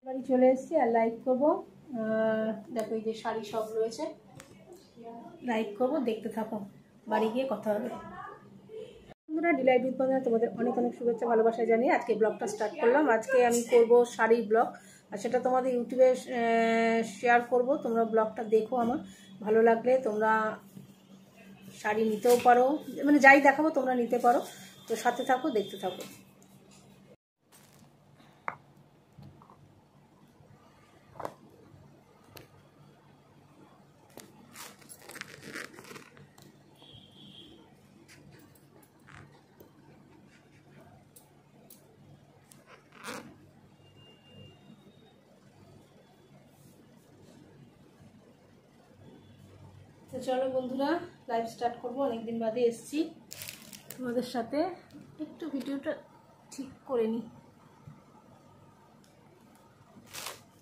বাড়ি চলে এসেছি আর লাইক করবো। দেখো এই যে শাড়ি সব রয়েছে, লাইক করবো, দেখতে থাকো, বাড়ি গিয়ে কথা হবে। বন্ধুরা, ডিলাইট উইথ বন্ধুরা তোমাদের অনেক অনেক শুভেচ্ছা ভালোবাসা জানিয়ে আজকে ব্লগটা স্টার্ট করলাম। আজকে আমি করব শাড়ির ব্লগ, আর সেটা তোমাদের ইউটিউবে শেয়ার করব। তোমরা ব্লগটা দেখো, আমার ভালো লাগলে তোমরা শাড়ি নিতেও পারো, মানে যাই দেখাবো তোমরা নিতে পারো। তো সাথে থাকো, দেখতে থাকো। তো চলো বন্ধুরা, লাইভ স্টার্ট করবো। অনেকদিন বাদে এসেছি তোমাদের সাথে, একটু ভিডিওটা ঠিক করে নিই।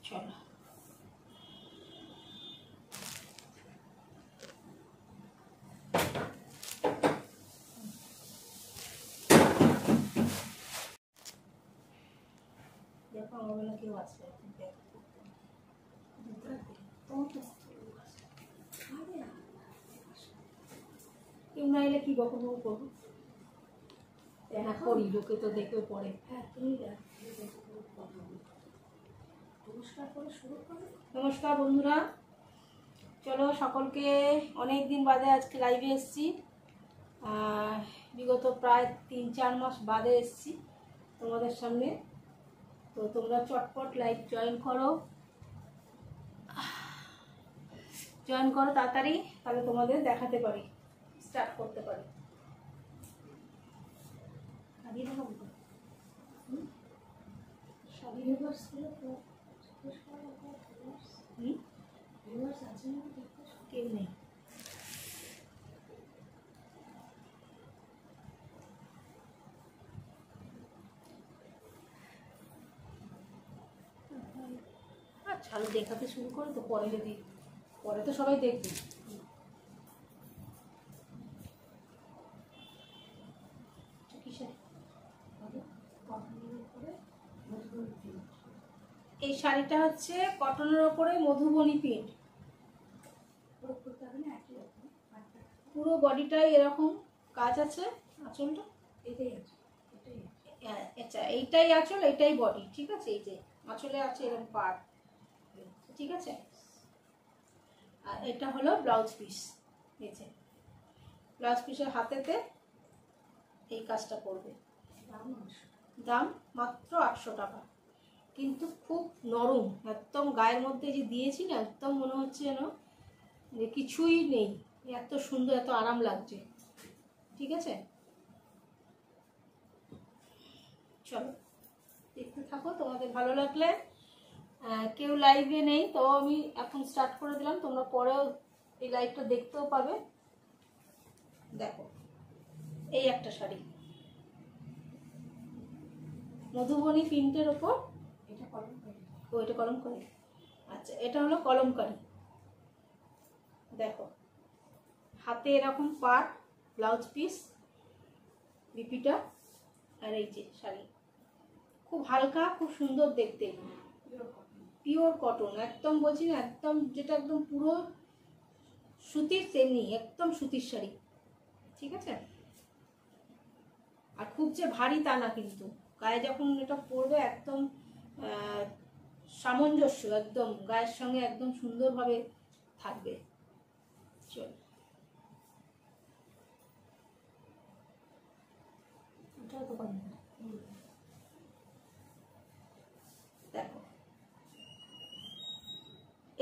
চলো, দেখো আমার বেলা কেউ আসবে, কেউ না এলে কি বকবো করবো, হ্যাঁ করি, লোকে তো দেখেও পড়ে। হ্যাঁ তুমি নমস্কার করে শুরু করো। নমস্কার বন্ধুরা, চলো সকলকে, অনেক দিন বাদে আজকে লাইভে এসেছি। বিগত প্রায় 3-4 মাস বাদে এসেছি তোমাদের সামনে। তো তোমরা চটপট লাইভ জয়েন করো তাড়াতাড়ি, তাহলে তোমাদের দেখাতে পারি, স্টার্ট করতে পারি। কেউ নেই। আচ্ছা, দেখাতে শুরু করো তো, পরে যদি, পরে তো সবাই দেখবে। এই শাড়িটা হচ্ছে কটনের ওপরে মধুবনী প্রিন্ট, পুরো বডিটাই এরকম কাজ আছে। আঁচলটা এটাই আছে, আচ্ছা এইটাই আঁচল, এইটাই বডি, ঠিক আছে। এই যে আঁচলে আছে এরকম পার্ট, ঠিক আছে। আর এটা হলো ব্লাউজ পিস। এই যে ব্লাউজ পিসের হাতেতে এই কাজটা করবে। দাম মাত্র 800 টাকা, কিন্তু খুব নরম, একদম গায়ের মধ্যে যে দিয়েছি না, একদম মনে হচ্ছে যেন যে কিছুই নেই, এত সুন্দর, এত আরাম লাগছে, ঠিক আছে। চলো দেখতে থাকো, তোমাদের ভালো লাগলে। কেউ লাইভে নেই তো আমি এখন স্টার্ট করে দিলাম, তোমরা পরেও এই লাইভটা দেখতেও পাবে। দেখো এই একটা শাড়ি মধুবনী প্রিন্টের ওপর, এটা কলমকারী, এটা কলমকারী। আচ্ছা, এটা হলো কলমকারী। দেখো হাতে এরকম পাট, ব্লাউজ পিস, বিপিটা, আর এই যে শাড়ি, খুব হালকা, খুব সুন্দর দেখতে, পিওর কটন, একদম বলছি না, একদম যেটা একদম পুরো সুতির, তেমনি একদম সুতির শাড়ি, ঠিক আছে। আর খুব যে ভারী তা না, কিন্তু গায়ে যখন এটা পরবে একদম সামঞ্জস্য, একদম গায়ের সঙ্গে একদম সুন্দরভাবে থাকবে। চল, দেখো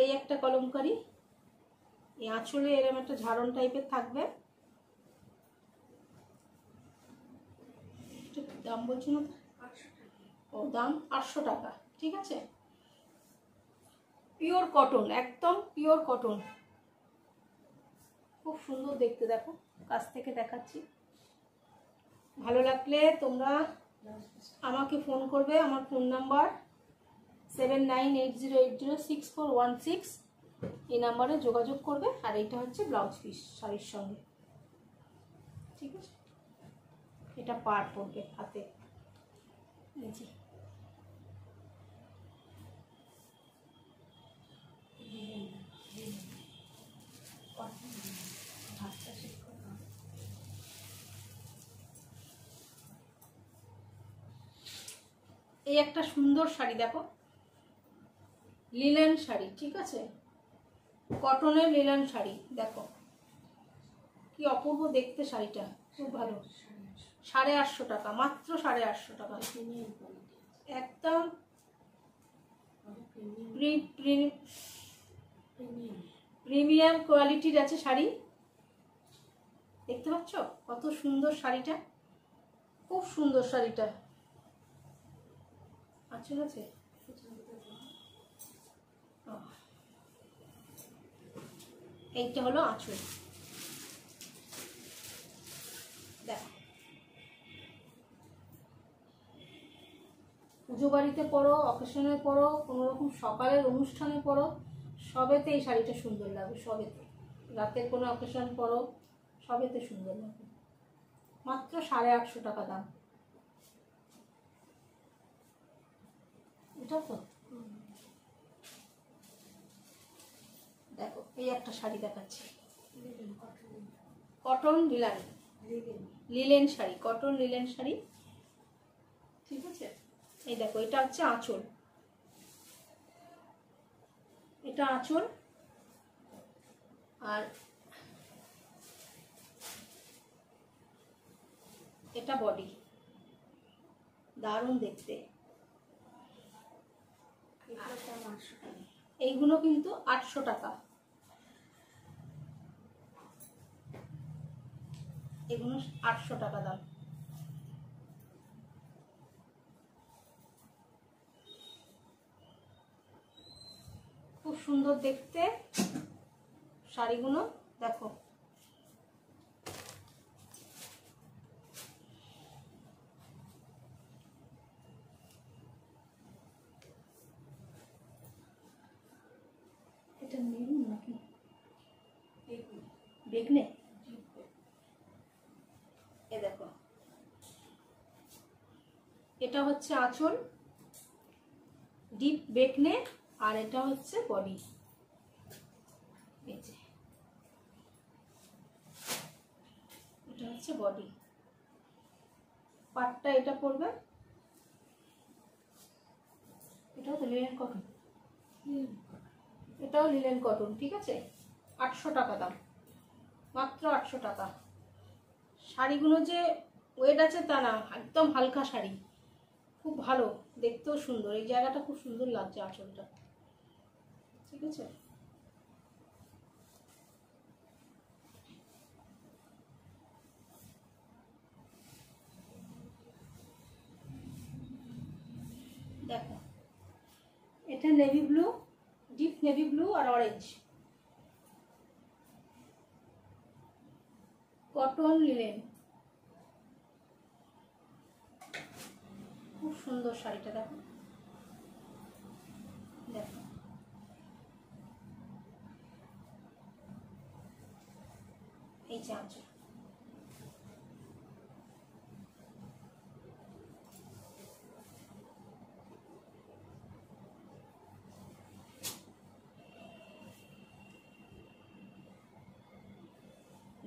এই একটা কলমকারী, এই আঁচলে এরকম একটা ঝাড়ন টাইপের থাকবে। দাম বলছি না, ও দাম 800 টাকা, ঠিক আছে। পিওর কটন, একদম পিওর কটন, খুব সুন্দর দেখতে। দেখো কাছ থেকে দেখাচ্ছি, ভালো লাগলে তোমরা আমাকে ফোন করবে। আমার ফোন নাম্বার 7980806416, এই নাম্বারে যোগাযোগ করবে। আর এইটা হচ্ছে ব্লাউজ পিস শাড়ির সঙ্গে, ঠিক আছে। এটা পার পড়বে হাতে, এই যে এই একটা সুন্দর শাড়ি দেখো, লিলেন শাড়ি, ঠিক আছে, কটনের লিলেন শাড়ি। দেখো কি অপূর্ব দেখতে শাড়িটা, খুব ভালো। 850 টাকা, মাত্র 850 টাকা। একদম প্রিমিয়াম কোয়ালিটির আছে শাড়ি। দেখতে পাচ্ছ কত সুন্দর শাড়িটা, খুব সুন্দর শাড়িটা। আচ্ছা আছে, এইটা হলো আঁচল। দেখো পুজো বাড়িতে পরো, অকেশনে পরো, কোনো রকম সকালের অনুষ্ঠানে পরো, সবেতে এই শাড়িটা সুন্দর লাগবে, সবেতে। রাতের কোনো অকেশন পরো, সবেতে সুন্দর লাগবে। মাত্র 850 টাকা দাম। এটা তো দেখো, এই একটা শাড়ি দেখাচ্ছি, cotton linen sari, cotton linen sari, ঠিক আছে। এই দেখো, এটা হচ্ছে আঁচল, এটা আঁচল, আর এটা বডি। দারুণ দেখতে। এইগুলো কিন্তু 800 টাকা, এগুলো 800 টাকা দাম। খুব সুন্দর দেখতে শাড়িগুলো, দেখো। এটা মেরুন নাকি বেগনে? এ দেখো, এটা হচ্ছে আঁচল, ডিপ বেগনে, আর এটা হচ্ছে বডি। এই যে এটা হচ্ছে বডি, পাটটা এটা পড়বে। এটাও তো লিলেন কটন, এটাও লিলেন কটন, ঠিক আছে। 800 টাকা দাম, মাত্র 800 টাকা। শাড়িগুলো যে ওয়েট আছে তা না, একদম হালকা শাড়ি, খুব ভালো, দেখতেও সুন্দর। এই জায়গাটা খুব সুন্দর লাগছে আঁচলটা, ঠিক আছে। দেখো, এটা navy blue, deep navy blue আর অরেঞ্জ, কটন লিলেন, খুব সুন্দর শাড়িটা। দেখো দেখো, এই যে আঁচল,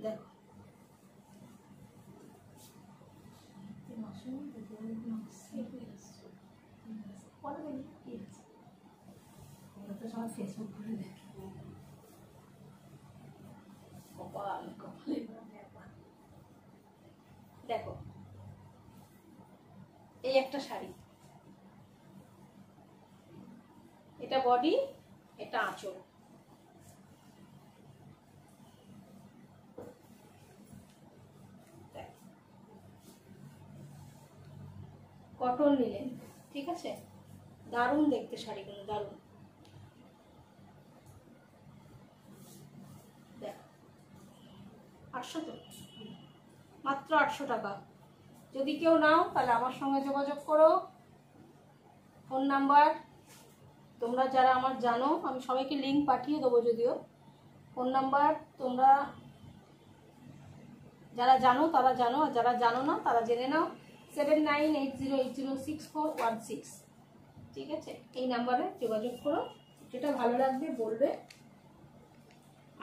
দেখো ফেসবুক ঘুরে দেখি, দেখো এই একটা শাড়ি, এটা বডি, এটা আঁচল। কটন লিলেন, ঠিক আছে। দারুণ দেখতে শাড়িগুলো, দারুণ। দেখ 800 তো, মাত্র 800 টাকা। যদি কেউ নাও তাহলে আমার সঙ্গে যোগাযোগ করো। ফোন নাম্বার তোমরা যারা আমার জানো, আমি সবাইকে লিঙ্ক পাঠিয়ে দেবো যদিও। ফোন নাম্বার তোমরা যারা জানো তারা জানো, আর যারা জানো না তারা জেনে নাও। 7980806416, ঠিক আছে। এই নাম্বারে যোগাযোগ করো, যেটা ভালো লাগবে বলবে,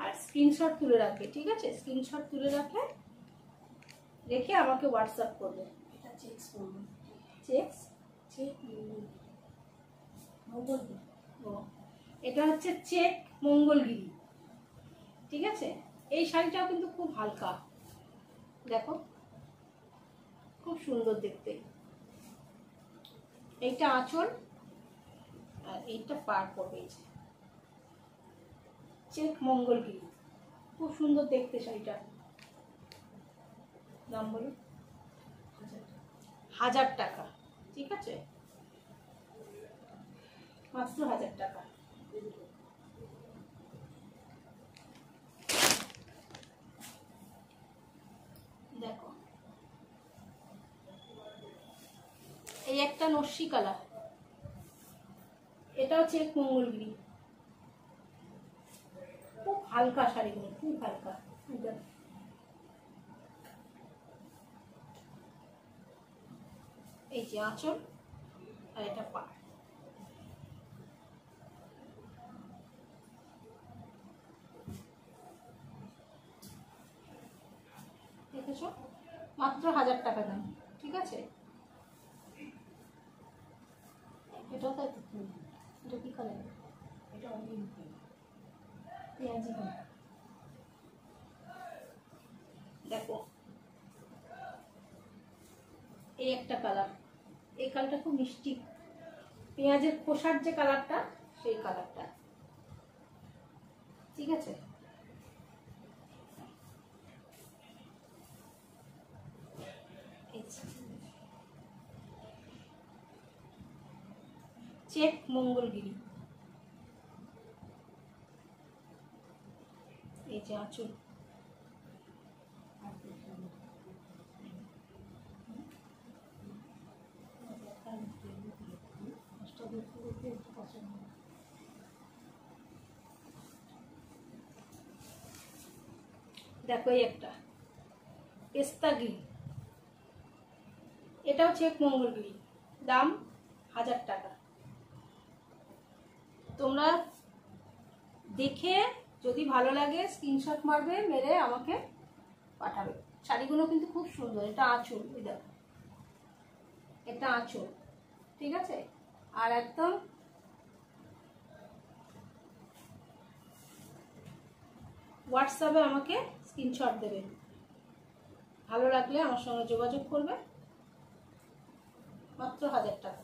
আর স্ক্রিনশট তুলে রাখবে, ঠিক আছে। স্ক্রিনশট তুলে রেখে আমাকে হোয়াটসঅ্যাপ করবে। এটা চেকস করবো, চেকস চেক মঙ্গলগিরি। ও, এটা হচ্ছে চেক মঙ্গলগিরি, ঠিক আছে। এই শাড়িটাও কিন্তু খুব হালকা, দেখো খুব সুন্দর দেখতে। এইটা আঁচল আর এইটা পার পড়বে, চেক মঙ্গলগিরি, খুব সুন্দর দেখতে শাড়িটা। দাম বলো? 1000 টাকা, ঠিক আছে, মাত্র 1000 টাকা। দেখো এই একটা নস্যি কালার, এটাও চেক মঙ্গলগিরি, খুব হালকা শাড়িগুলো, খুব হালকা। এই যে আঁচল আর এটা পাড়, দেখেছো, মাত্র 1000 টাকা দাম, ঠিক আছে। এটাও তাই তো, এটা কি কালার? এটা পেঁয়াজি কালার। দেখো এই একটা কালার, এই কালারটা খুব মিষ্টি, পেঁয়াজের খোসার যে কালারটা সেই কালারটা, ঠিক আছে। চেক মঙ্গলগিরি, এই যে আঁচল, দেখো এই একটা পেস্তা গ্রিন, এটাও চেক মঙ্গলগিরি, দাম 1000 টাকা। তোমরা দেখে যদি ভালো লাগে স্ক্রিনশট মারবে, মেরে আমাকে পাঠাবে। শাড়িগুলো কিন্তু খুব সুন্দর। এটা আঁচল, এই দেখো এটা আঁচল, ঠিক আছে। আর একদম হোয়াটসঅ্যাপে আমাকে স্ক্রিনশট দেবে, ভালো লাগলে আমার সঙ্গে যোগাযোগ করবে, মাত্র 1000 টাকা।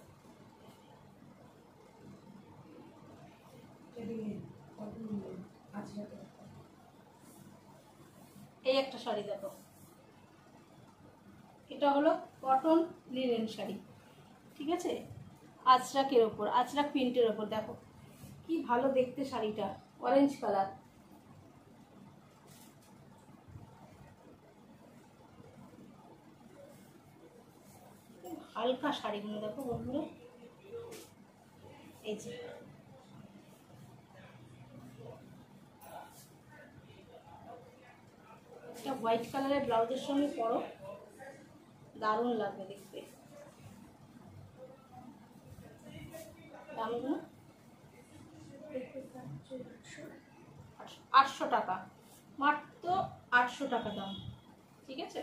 এই একটা শাড়ি দেখো, এটা হলো কটন লিনেন শাড়ি, ঠিক আছে, আজরাকের ওপর, আজরাক প্রিন্টের ওপর। দেখো কি ভালো দেখতে শাড়িটা, অরেঞ্জ কালার, হালকা শাড়িগুলো দেখো বন্ধুরা, এই যে এটা হোয়াইট কালারের ব্লাউজের সঙ্গে পরো, দারুণ লাগবে দেখতে। দামগুলো 800 টাকা, মাত্র 800 টাকা দাম, ঠিক আছে।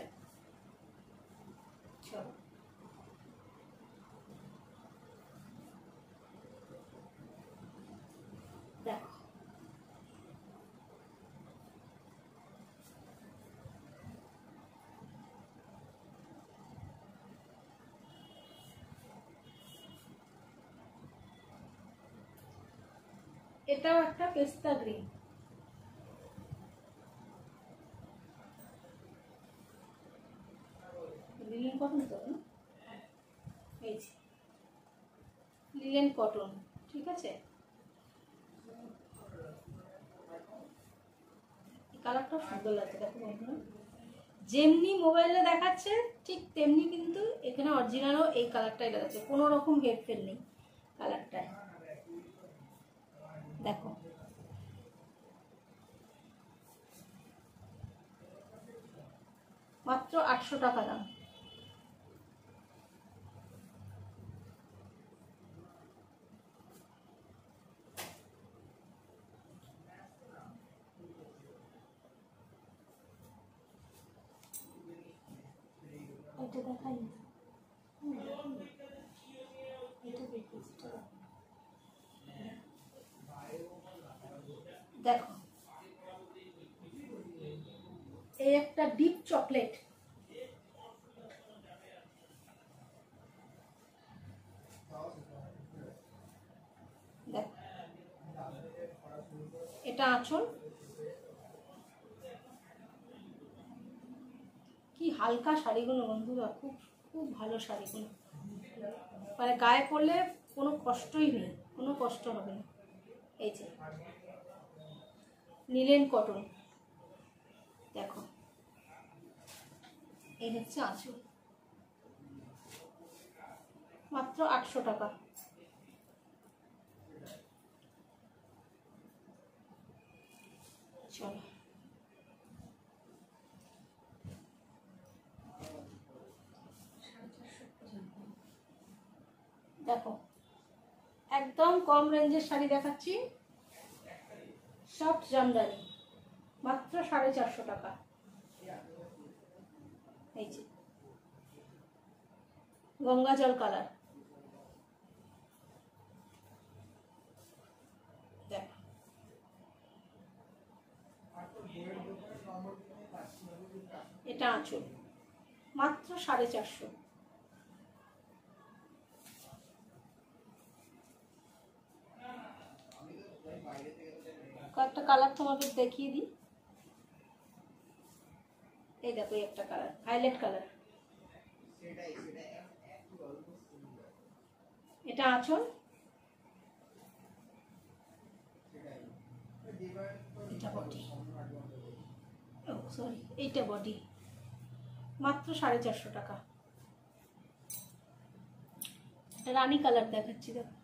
চলো দেখো এটাও একটা পেস্তা গ্রিন, লিনেন কটন তো, এই যে লিনেন কটন, ঠিক আছে। কালারটা সুন্দর লাগছে, দেখো বন্ধুরা, যেমনি মোবাইলে দেখাচ্ছে ঠিক তেমনি কিন্তু এখানে অরিজিনালও এই কালারটাই লাগাচ্ছে, কোনো রকম হেরফের নেই কালারটায়। দেখো মাত্র 800 টাকা দাম। এটা দেখাই, দেখো এই একটা ডিপ চকলেট, দেখো এটা আঁচল, কি হালকা শাড়িগুলো বন্ধুরা, খুব খুব ভালো শাড়িগুলো, মানে গায়ে পরলে কোনো কষ্টই নেই, কোনো কষ্ট হবে না। এই যে নীলেন কটন, দেখো এই হচ্ছে আঁচল, মাত্র 800 টাকা। চলো দেখো একদম কম রেঞ্জের শাড়ি দেখাচ্ছি, সফট জামদানি, মাত্র 450 টাকা। এই যে গঙ্গা জল কালার, দেখো এটা আঁচল, মাত্র 450। কয়েকটা কালার তোমাকে দেখিয়ে দিই। এই দেখো একটা কালার, ভায়োলেট কালার, এটা আঁচল, এটা বডি, ও সরি এইটা বডি, মাত্র 450 টাকা। রানী কালার দেখাচ্ছি, দেখো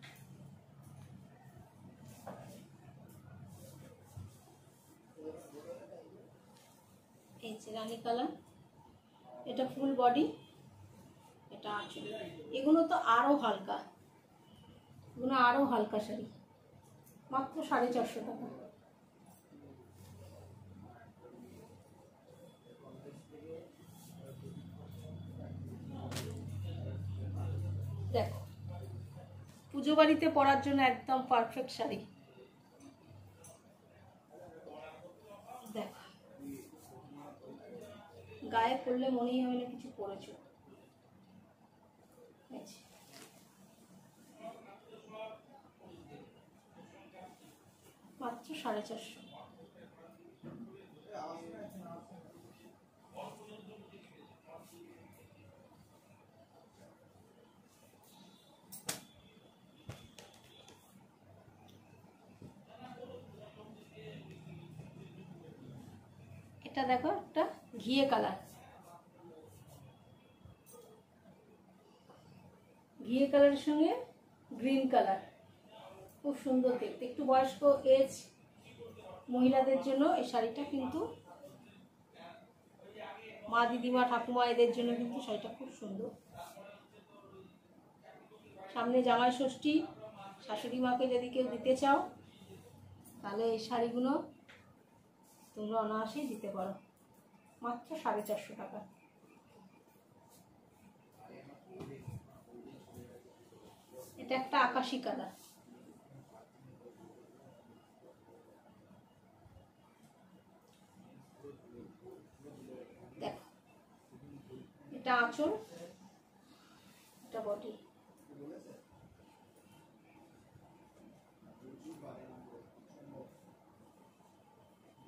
এই যে রানী কালার, এটা ফুল বডি, এটা আঁচল। এগুলো তো আরো হালকা, এগুলো আরো হালকা শাড়ি, মাত্র 450 টাকা। দেখো পুজো বাড়িতে পরার জন্য একদম পারফেক্ট শাড়ি, দেখো গায়ে পরলে মনেই হবে না কিছু পরেছো। মাত্র 450। এটা দেখো একটা ঘিয়ে কালার, ঘিয়ে কালারের সঙ্গে গ্রিন কালার, খুব সুন্দর দেখতে। একটু বয়স্ক এজ মহিলাদের জন্য এই শাড়িটা কিন্তু, মা দিদিমা ঠাকুমা এদের জন্য কিন্তু শাড়িটা খুব সুন্দর। সামনে জামাই ষষ্ঠী, শাশুড়ি মাকে যদি কেউ দিতে চাও তাহলে এই শাড়িগুলো তোমরা অনায়াসেই দিতে পারো, মাত্র 450 টাকা। এটা একটা আকাশি কালার, দেখো এটা আঁচল, এটা বডি,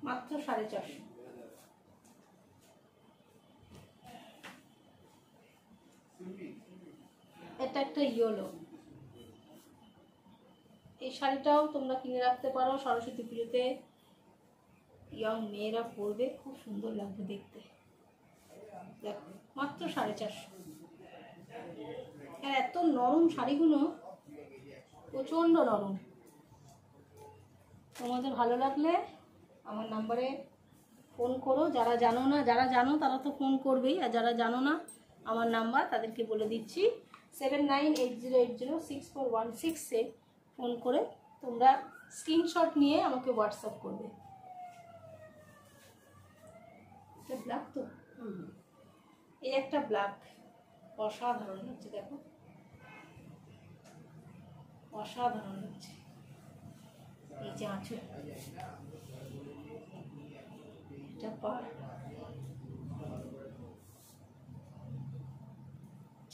মাত্র 450। এটা একটা ইয়েলো, এই শাড়িটাও তোমরা কিনে রাখতে পারো, সরস্বতী পুজোতে ইয়ং মেয়েরা পরবে, খুব সুন্দর লাগবে দেখতে। দেখো মাত্র 450। আর এত নরম শাড়িগুলো, প্রচণ্ড নরম। তোমাদের ভালো লাগলে আমার নাম্বারে ফোন করো, যারা জানো না, যারা জানো তারা তো ফোন করবেই, আর যারা জানো না আমার নাম্বার তাদেরকে বলে দিচ্ছি 7980806416-এ ফোন করে তোমরা স্ক্রিনশট নিয়ে আমাকে হোয়াটসঅ্যাপ করবে। এটা ব্ল্যাক তো, এই একটা ব্ল্যাক, অসাধারণ লাগছে, দেখো অসাধারণ লাগছে। এই যে আঁচল, এটা পাড়।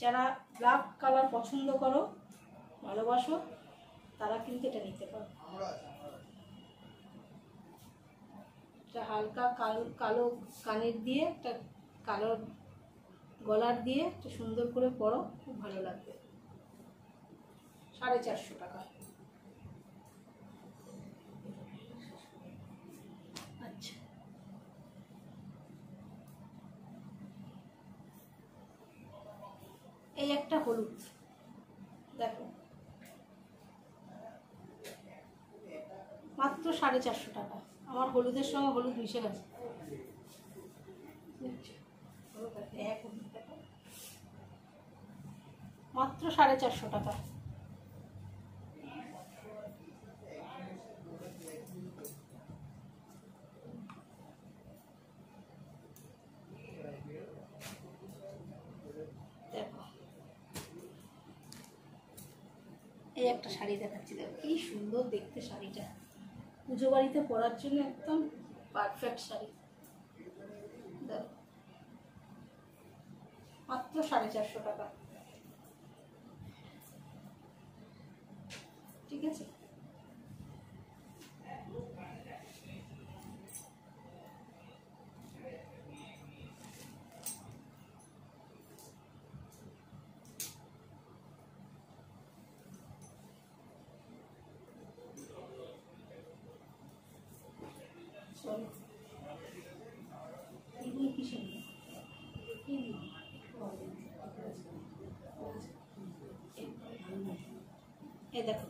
যারা ব্ল্যাক কালার পছন্দ করো, ভালোবাসো, তারা কিন্তু এটা নিতে পারো। এটা হালকা কালো কালো কানের দিয়ে, একটা কালো গলার দিয়ে একটা সুন্দর করে পরো, খুব ভালো লাগবে। 450 টাকা। আচ্ছা, এই একটা হলুদ, দেখো মাত্র 450 টাকা। আমার হলুদের সঙ্গে হলুদ মিশে গেছে। মাত্র 450 টাকা। দেখো এই একটা শাড়ি দেখাচ্ছি, দেখো কি সুন্দর দেখতে শাড়িটা, পুজো বাড়িতে পরার জন্য একদম পারফেক্ট শাড়ি। দেখো মাত্র 450 টাকা। ঠিক আছে, চলো এগুলো কি সুন্দর, এই দেখো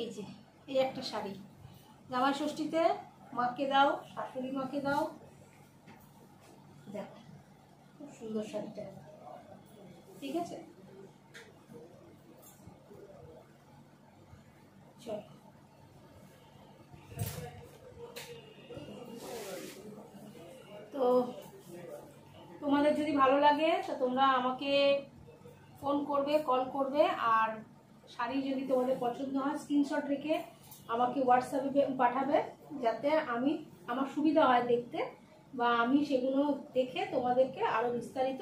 এই যে এই একটা শাড়ি, জামাই ষষ্ঠীতে মাকে দাও, শাশুড়ি মাকে দাও। দেখো খুব সুন্দর শাড়িটা। ঠিক আছে, চল তো তোমাদের যদি ভালো লাগে তো তোমরা আমাকে ফোন করবে, কল করবে। আর শাড়ি যদি তোমাদের পছন্দ হয় স্ক্রিনশট রেখে আমাকে হোয়াটসঅ্যাপে পাঠাবে, যাতে আমি আমার সুবিধা হয় দেখতে, বা আমি সেগুলো দেখে তোমাদেরকে আরও বিস্তারিত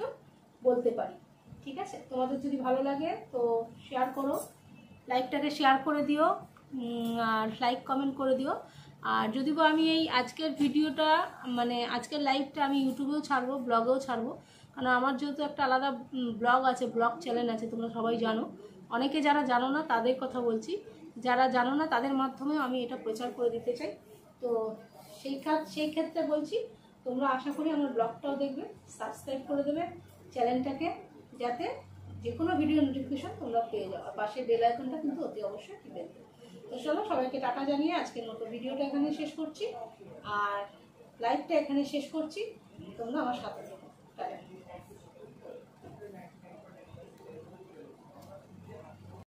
বলতে পারি। ঠিক আছে, তোমাদের যদি ভালো লাগে তো শেয়ার করো, লাইকটাকে শেয়ার করে দিও, আর লাইক কমেন্ট করে দিও। আর যদি বা আমি এই আজকের ভিডিওটা মানে আজকের লাইভটা আমি ইউটিউবেও ছাড়বো, ব্লগেও ছাড়বো, কারণ আমার যেহেতু একটা আলাদা ব্লগ আছে, ব্লগ চ্যানেল আছে, তোমরা সবাই জানো। অনেকে যারা জানো না তাদের কথা বলছি, যারা জানো না তাদের মাধ্যমে আমি এটা প্রচার করে দিতে চাই। তো সেই ক্ষেত্রে বলছি, তোমরা আশা করি আমার ব্লগটাও দেখবে, সাবস্ক্রাইব করে দেবে চ্যানেলটাকে, যাতে যে কোনো ভিডিও নোটিফিকেশন তোমরা পেয়ে যাও। আর পাশে বেল আইকনটা কিন্তু অতি অবশ্যই টিপে দেবে। তো চলো, সবাইকে টাটা জানিয়ে আজকের মতো ভিডিওটা এখানে শেষ করছি, আর লাইভটা এখানে শেষ করছি। তোমরা আমার সাথে থাকো। টাটা।